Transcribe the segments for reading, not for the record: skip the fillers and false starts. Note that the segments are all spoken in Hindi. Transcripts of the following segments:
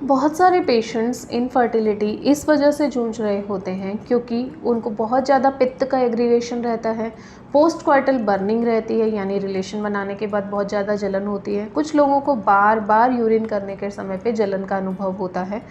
बहुत सारे पेशेंट्स इनफर्टिलिटी इस वजह से जूझ रहे होते हैं क्योंकि उनको बहुत ज़्यादा पित्त का एग्रीवेशन रहता है, पोस्ट क्वार्टल बर्निंग रहती है, यानी रिलेशन बनाने के बाद बहुत ज़्यादा जलन होती है। कुछ लोगों को बार बार यूरिन करने के समय पे जलन का अनुभव होता है।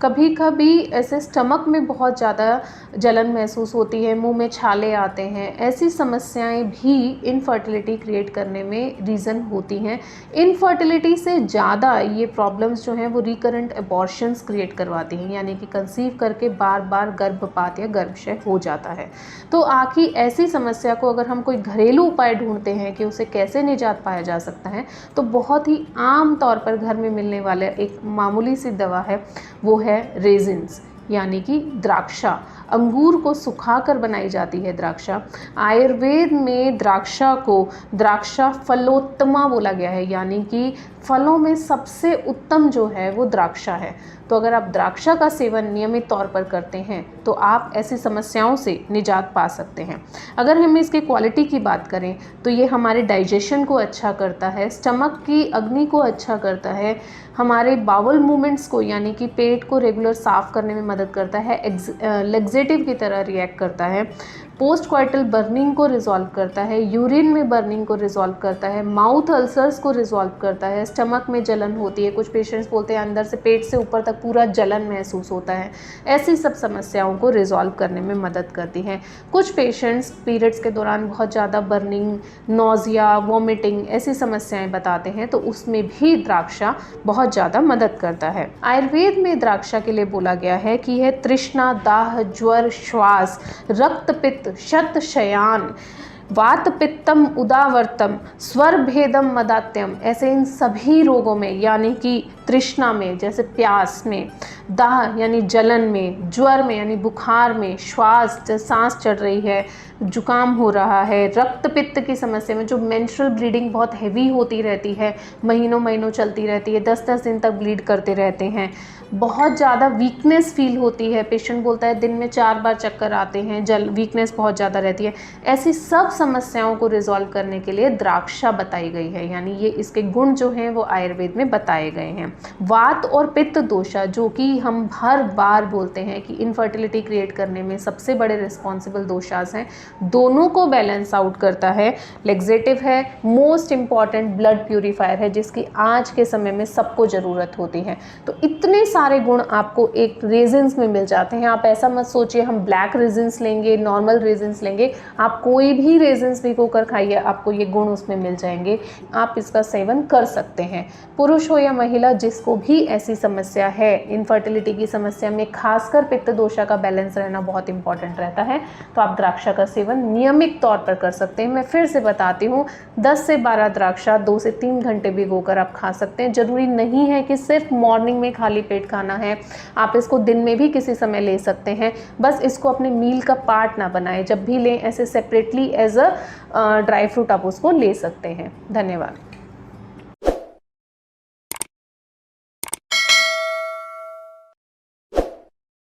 कभी कभी ऐसे स्टमक में बहुत ज़्यादा जलन महसूस होती है, मुंह में छाले आते हैं। ऐसी समस्याएं भी इनफर्टिलिटी क्रिएट करने में रीज़न होती हैं। इनफर्टिलिटी से ज़्यादा ये प्रॉब्लम्स जो हैं वो रिकरेंट अबॉर्शंस क्रिएट करवाती हैं, यानी कि कंसीव करके बार बार गर्भपात या गर्भाशय हो जाता है। तो आखिर ऐसी समस्या को अगर हम कोई घरेलू उपाय ढूंढते हैं कि उसे कैसे निजात पाया जा सकता है, तो बहुत ही आम तौर पर घर में मिलने वाला एक मामूली सी दवा है, वो है रेजिन्स, यानी कि द्राक्षा। अंगूर को सुखाकर बनाई जाती है द्राक्षा। आयुर्वेद में द्राक्षा को द्राक्षा फलोत्तमा बोला गया है, यानी कि फलों में सबसे उत्तम जो है वो द्राक्षा है। तो अगर आप द्राक्षा का सेवन नियमित तौर पर करते हैं तो आप ऐसी समस्याओं से निजात पा सकते हैं। अगर हम इसकी क्वालिटी की बात करें तो ये हमारे डाइजेशन को अच्छा करता है, स्टमक की अग्नि को अच्छा करता है, हमारे बाउल मूवमेंट्स को यानी कि पेट को रेगुलर साफ करने में मदद करता है, लेग्जेटिव की तरह रिएक्ट करता है, पोस्ट क्वार्टल बर्निंग को रिजॉल्व करता है, यूरिन में बर्निंग को रिजॉल्व करता है, माउथ अल्सर्स को रिजॉल्व करता है। स्टमक में जलन होती है, कुछ पेशेंट्स बोलते हैं अंदर से पेट से ऊपर तक पूरा जलन महसूस होता है, ऐसी सब समस्याओं को रिजॉल्व करने में मदद करती हैं। कुछ पेशेंट्स पीरियड्स के दौरान बहुत ज़्यादा बर्निंग, नोजिया, वॉमिटिंग ऐसी समस्याएं बताते हैं, तो उसमें भी द्राक्षा बहुत ज़्यादा मदद करता है। आयुर्वेद में द्राक्षा के लिए बोला गया है कि यह तृष्णा, दाह, ज्वर, श्वास, रक्त पित्त, शत शयान, वात पित्तम उदावर्तम, स्वर भेदम मदात्यम, ऐसे इन सभी रोगों में, यानी कि तृष्णा में जैसे प्यास में, दाह यानी जलन में, ज्वर में यानी बुखार में, श्वास जैसे सांस चढ़ रही है, जुकाम हो रहा है, रक्त पित्त की समस्या में जो मेंस्ट्रुअल ब्लीडिंग बहुत हैवी होती रहती है, महीनों महीनों चलती रहती है, 10-10 दिन तक ब्लीड करते रहते हैं, बहुत ज़्यादा वीकनेस फील होती है, पेशेंट बोलता है दिन में 4 बार चक्कर आते हैं, वीकनेस बहुत ज़्यादा रहती है, ऐसी सब समस्याओं को रिजॉल्व करने के लिए द्राक्षा बताई गई है, यानी ये इसके गुण जो हैं वो आयुर्वेद में बताए गए हैं। वात और पित्त दोषा, जो कि हम हर बार बोलते हैं कि इनफर्टिलिटी क्रिएट करने में सबसे बड़े रिस्पॉन्सिबल दोषास हैं, दोनों को बैलेंस आउट करता है। लेग्जेटिव है, मोस्ट इम्पॉर्टेंट ब्लड प्यूरिफायर है, जिसकी आज के समय में सबको ज़रूरत होती है। तो इतने सारे गुण आपको एक रेजिन्स में मिल जाते हैं। आप ऐसा मत सोचिए हम ब्लैक रेजिन्स लेंगे, नॉर्मल रेजिन्स लेंगे, आप कोई भी रेजिन्स भिगोकर खाइए, आपको ये गुण उसमें मिल जाएंगे। आप इसका सेवन कर सकते हैं। पुरुष हो या महिला, जिसको भी ऐसी समस्या है, इनफर्टिलिटी की समस्या में खासकर पित्त दोषा का बैलेंस रहना बहुत इंपॉर्टेंट रहता है, तो आप द्राक्षा का सेवन नियमित तौर पर कर सकते हैं। मैं फिर से बताती हूँ, 10 से 12 द्राक्षा 2 से 3 घंटे भिगोकर आप खा सकते हैं। जरूरी नहीं है कि सिर्फ मॉर्निंग में खाली पेट खाना है, आप इसको दिन में भी किसी समय ले सकते हैं। बस इसको अपने मील का पार्ट ना बनाएं, जब भी लें ऐसे separately as a dry fruit आप उसको ले सकते हैं। धन्यवाद।